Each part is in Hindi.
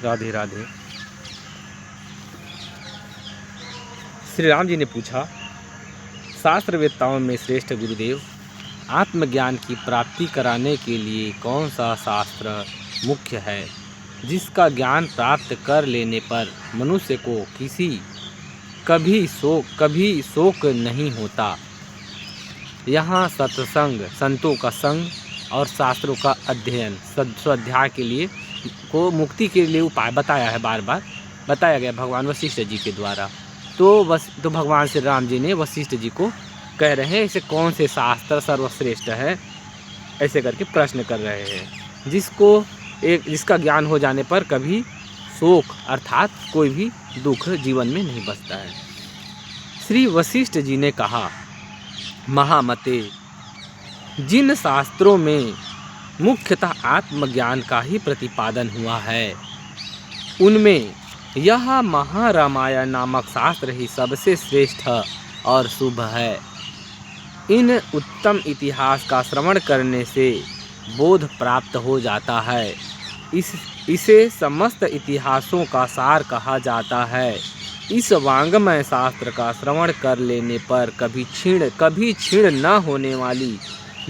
राधे राधे। श्री राम जी ने पूछा, शास्त्रवेत्ताओं में श्रेष्ठ गुरुदेव, आत्मज्ञान की प्राप्ति कराने के लिए कौन सा शास्त्र मुख्य है, जिसका ज्ञान प्राप्त कर लेने पर मनुष्य को कभी शोक नहीं होता। यहाँ सत्संग, संतों का संग और शास्त्रों का अध्ययन, स्वाध्याय के लिए को मुक्ति के लिए उपाय बताया है, बार बार बताया गया भगवान वशिष्ठ जी के द्वारा। तो भगवान श्री राम जी ने वशिष्ठ जी को कह रहे हैं इसे कौन से शास्त्र सर्वश्रेष्ठ है, ऐसे करके प्रश्न कर रहे हैं, जिसका ज्ञान हो जाने पर कभी शोक अर्थात कोई भी दुख जीवन में नहीं बचता है। श्री वशिष्ठ जी ने कहा, महामते, जिन शास्त्रों में मुख्यतः आत्मज्ञान का ही प्रतिपादन हुआ है, उनमें यह महारामायण नामक शास्त्र ही सबसे श्रेष्ठ और शुभ है। इन उत्तम इतिहास का श्रवण करने से बोध प्राप्त हो जाता है। इसे समस्त इतिहासों का सार कहा जाता है। इस वांग्मय शास्त्र का श्रवण कर लेने पर कभी क्षीण न होने वाली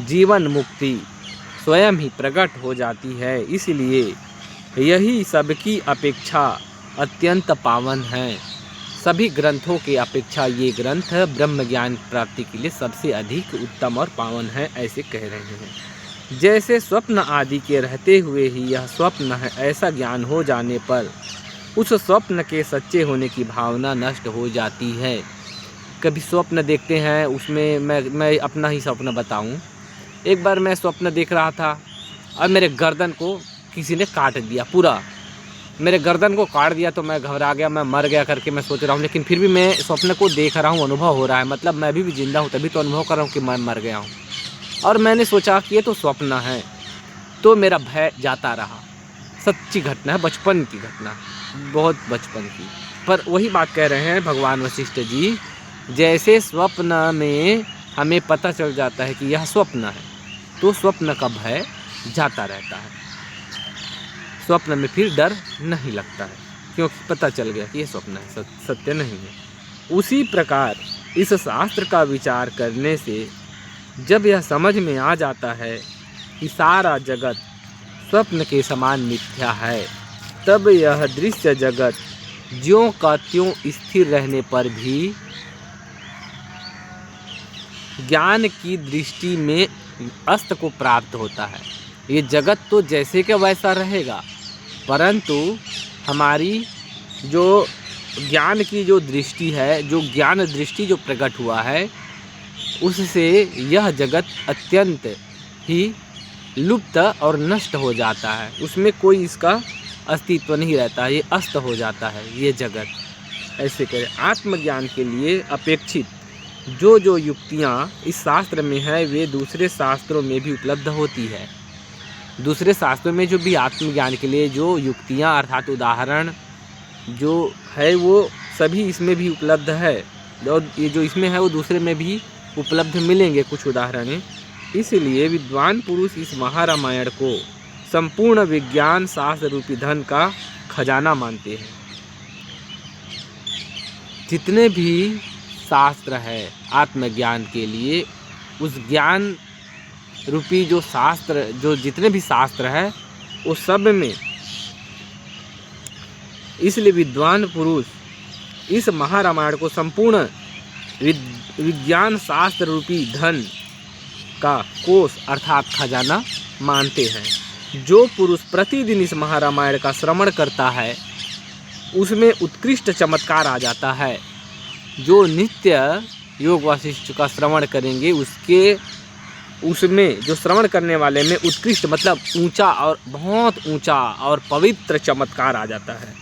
जीवन मुक्ति स्वयं ही प्रकट हो जाती है। इसलिए यही सबकी अपेक्षा अत्यंत पावन है। सभी ग्रंथों के अपेक्षा ये ग्रंथ ब्रह्म ज्ञान प्राप्ति के लिए सबसे अधिक उत्तम और पावन है, ऐसे कह रहे हैं। जैसे स्वप्न आदि के रहते हुए ही यह स्वप्न है, ऐसा ज्ञान हो जाने पर उस स्वप्न के सच्चे होने की भावना नष्ट हो जाती है। कभी स्वप्न देखते हैं, उसमें मैं अपना ही स्वप्न बताऊं। एक बार मैं स्वप्न देख रहा था और मेरे गर्दन को किसी ने काट दिया, पूरा मेरे गर्दन को काट दिया। तो मैं घबरा गया, मैं मर गया करके मैं सोच रहा हूँ, लेकिन फिर भी मैं स्वप्न को देख रहा हूँ, अनुभव हो रहा है, मतलब मैं भी जिंदा हूँ, तभी तो अनुभव कर रहा हूँ कि मैं मर गया हूँ। और मैंने सोचा कि ये तो स्वप्न है, तो मेरा भय जाता रहा। सच्ची घटना है, बचपन की घटना, बहुत बचपन की। पर वही बात कह रहे हैं भगवान वशिष्ठ जी, जैसे स्वप्न में हमें पता चल जाता है कि यह स्वप्न है, तो स्वप्न का भय जाता रहता है। स्वप्न में फिर डर नहीं लगता है, क्योंकि पता चल गया कि यह स्वप्न है, सत्य नहीं है। उसी प्रकार इस शास्त्र का विचार करने से जब यह समझ में आ जाता है कि सारा जगत स्वप्न के समान मिथ्या है, तब यह दृश्य जगत ज्यों का त्यों स्थिर रहने पर भी ज्ञान की दृष्टि में अस्त को प्राप्त होता है। ये जगत तो जैसे कि वैसा रहेगा, परंतु हमारी जो ज्ञान की जो दृष्टि है, जो ज्ञान दृष्टि जो प्रकट हुआ है, उससे यह जगत अत्यंत ही लुप्त और नष्ट हो जाता है। उसमें कोई इसका अस्तित्व नहीं रहता, ये अस्त हो जाता है ये जगत। ऐसे करें, आत्मज्ञान के लिए अपेक्षित जो युक्तियाँ इस शास्त्र में है, वे दूसरे शास्त्रों में भी उपलब्ध होती है। दूसरे शास्त्रों में जो भी आत्मज्ञान के लिए जो युक्तियाँ अर्थात उदाहरण जो है, वो सभी इसमें भी उपलब्ध है, और ये जो इसमें है वो दूसरे में भी उपलब्ध मिलेंगे कुछ उदाहरण। इसलिए विद्वान पुरुष इस महारामायण को संपूर्ण विज्ञान शास्त्र रूपी धन का खजाना मानते हैं। जितने भी शास्त्र है आत्मज्ञान के लिए, उस ज्ञान रूपी जो शास्त्र, जो जितने भी शास्त्र है, वो सब में, इसलिए विद्वान पुरुष इस महारामायण को संपूर्ण विज्ञान शास्त्र रूपी धन का कोष अर्थात खजाना मानते हैं। जो पुरुष प्रतिदिन इस महारामायण का श्रवण करता है, उसमें उत्कृष्ट चमत्कार आ जाता है। जो नित्य योग वासिष्ठ का श्रवण करेंगे, उसमें जो श्रवण करने वाले में उत्कृष्ट मतलब ऊंचा और बहुत ऊंचा और पवित्र चमत्कार आ जाता है।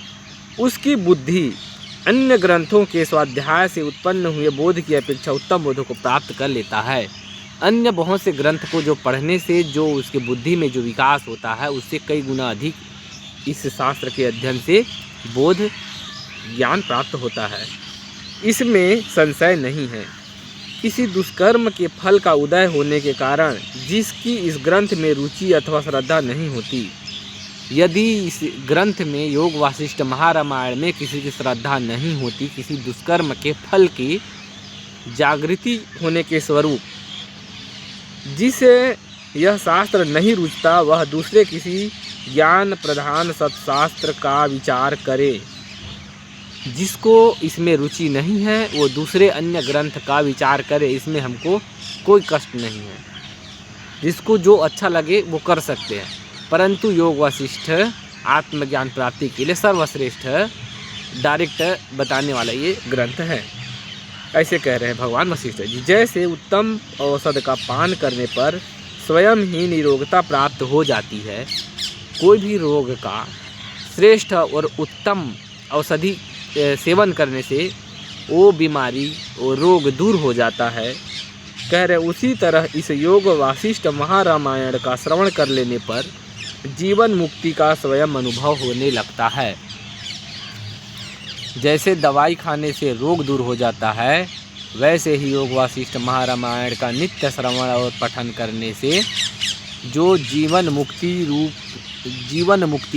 उसकी बुद्धि अन्य ग्रंथों के स्वाध्याय से उत्पन्न हुए बोध की अपेक्षा उत्तम बोध को प्राप्त कर लेता है। अन्य बहुत से ग्रंथ को जो पढ़ने से जो उसकी बुद्धि में जो विकास होता है, उससे कई गुना अधिक इस शास्त्र के अध्ययन से बोध ज्ञान प्राप्त होता है। इसमें संशय नहीं है। किसी दुष्कर्म के फल का उदय होने के कारण जिसकी इस ग्रंथ में रुचि अथवा श्रद्धा नहीं होती, यदि इस ग्रंथ में योग वासिष्ठ महारामायण में किसी की श्रद्धा नहीं होती, किसी दुष्कर्म के फल की जागृति होने के स्वरूप जिसे यह शास्त्र नहीं रुचता, वह दूसरे किसी ज्ञान प्रधान सत्शास्त्र का विचार करे। जिसको इसमें रुचि नहीं है वो दूसरे अन्य ग्रंथ का विचार करे, इसमें हमको कोई कष्ट नहीं है। जिसको जो अच्छा लगे वो कर सकते हैं, परंतु योग वासिष्ठ आत्मज्ञान प्राप्ति के लिए सर्वश्रेष्ठ डायरेक्ट बताने वाला ये ग्रंथ है। ऐसे कह रहे हैं भगवान वशिष्ठ जी। जैसे उत्तम औषध का पान करने पर स्वयं ही निरोगता प्राप्त हो जाती है, कोई भी रोग का श्रेष्ठ और उत्तम औषधि सेवन करने से वो बीमारी वो रोग दूर हो जाता है। कह रहे उसी तरह इस योग वासिष्ठ महारामायण का श्रवण कर लेने पर जीवन मुक्ति का स्वयं अनुभव होने लगता है। जैसे दवाई खाने से रोग दूर हो जाता है, वैसे ही योग वासिष्ठ महारामायण का नित्य श्रवण और पठन करने से जो जीवन मुक्ति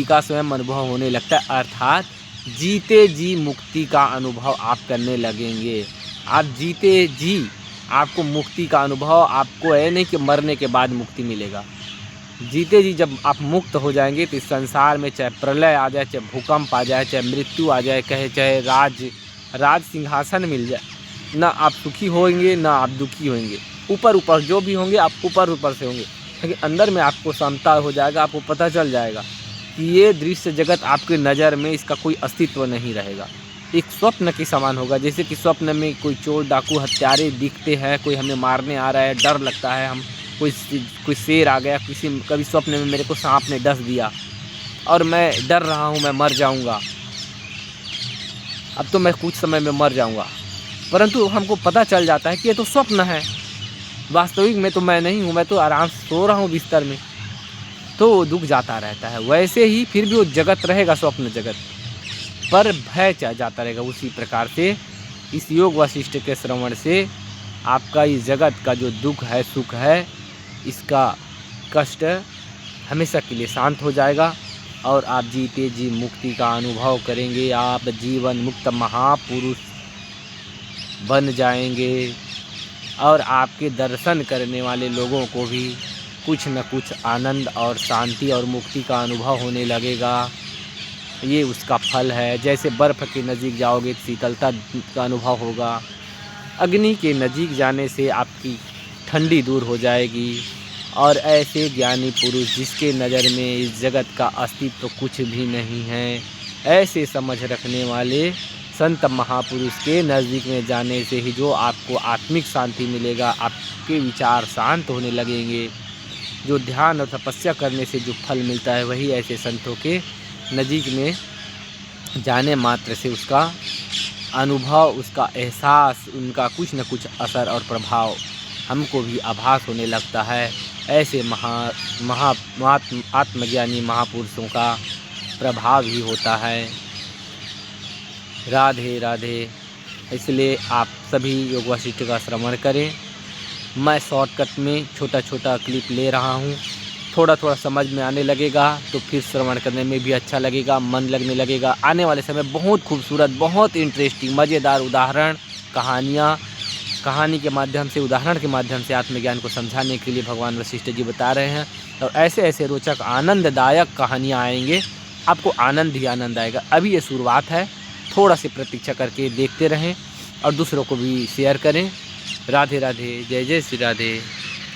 का स्वयं अनुभव होने लगता है, अर्थात जीते जी मुक्ति का अनुभव आप करने लगेंगे। आप जीते जी आपको मुक्ति का अनुभव, आपको है नहीं कि मरने के बाद मुक्ति मिलेगा। जीते जी जब आप मुक्त हो जाएंगे तो इस संसार में चाहे प्रलय आ जाए, चाहे भूकंप आ जाए, चाहे मृत्यु आ जाए, चाहे राज सिंहासन मिल जाए, ना आप सुखी होंगे ना आप दुखी होंगे। ऊपर जो भी होंगे आप ऊपर से होंगे, लेकिन अंदर में आपको समता हो जाएगा। आपको पता चल जाएगा कि ये दृश्य जगत आपके नज़र में इसका कोई अस्तित्व नहीं रहेगा। एक स्वप्न के समान होगा। जैसे कि स्वप्न में कोई चोर डाकू हत्यारे दिखते हैं, कोई हमें मारने आ रहा है, डर लगता है, हम कोई शेर आ गया, कभी स्वप्न में मेरे को सांप ने डस दिया और मैं डर रहा हूँ, मैं मर जाऊँगा, अब तो मैं कुछ समय में मर जाऊँगा। परंतु हमको पता चल जाता है कि ये तो स्वप्न है, वास्तविक में तो मैं नहीं हूँ, मैं तो आराम से सो रहा हूँ बिस्तर में। तो वो दुख जाता रहता है। वैसे ही फिर भी वो जगत रहेगा, स्वप्न जगत, पर भय जाता रहेगा। उसी प्रकार से इस योग वासिष्ठ के श्रवण से आपका इस जगत का जो दुख है, सुख है, इसका कष्ट हमेशा के लिए शांत हो जाएगा और आप जीते जी मुक्ति का अनुभव करेंगे। आप जीवन मुक्त महापुरुष बन जाएंगे और आपके दर्शन करने वाले लोगों को भी कुछ न कुछ आनंद और शांति और मुक्ति का अनुभव होने लगेगा। ये उसका फल है। जैसे बर्फ़ के नज़दीक जाओगे तो शीतलता का अनुभव होगा, अग्नि के नज़दीक जाने से आपकी ठंडी दूर हो जाएगी। और ऐसे ज्ञानी पुरुष जिसके नज़र में इस जगत का अस्तित्व कुछ भी नहीं है, ऐसे समझ रखने वाले संत महापुरुष के नज़दीक में जाने से ही जो आपको आत्मिक शांति मिलेगा, आपके विचार शांत होने लगेंगे। जो ध्यान और तपस्या करने से जो फल मिलता है, वही ऐसे संतों के नज़दीक में जाने मात्र से उसका अनुभव, उसका एहसास, उनका कुछ न कुछ असर और प्रभाव हमको भी आभास होने लगता है। ऐसे आत्मज्ञानी महापुरुषों का प्रभाव ही होता है। राधे राधे। इसलिए आप सभी योग वासिष्ठ का श्रवण करें। मैं शॉर्टकट में छोटा छोटा क्लिप ले रहा हूँ, थोड़ा थोड़ा समझ में आने लगेगा तो फिर श्रवण करने में भी अच्छा लगेगा, मन लगने लगेगा। आने वाले समय बहुत खूबसूरत, बहुत इंटरेस्टिंग, मज़ेदार उदाहरण, कहानी के माध्यम से, उदाहरण के माध्यम से आत्मज्ञान को समझाने के लिए भगवान वशिष्ठ जी बता रहे हैं। और ऐसे ऐसे रोचक आनंददायक कहानियाँ आएंगे, आपको आनंद ही आनंद आएगा। अभी ये शुरुआत है, थोड़ा सी प्रतीक्षा करके देखते रहें और दूसरों को भी शेयर करें। राधे राधे। जय जय श्री राधे।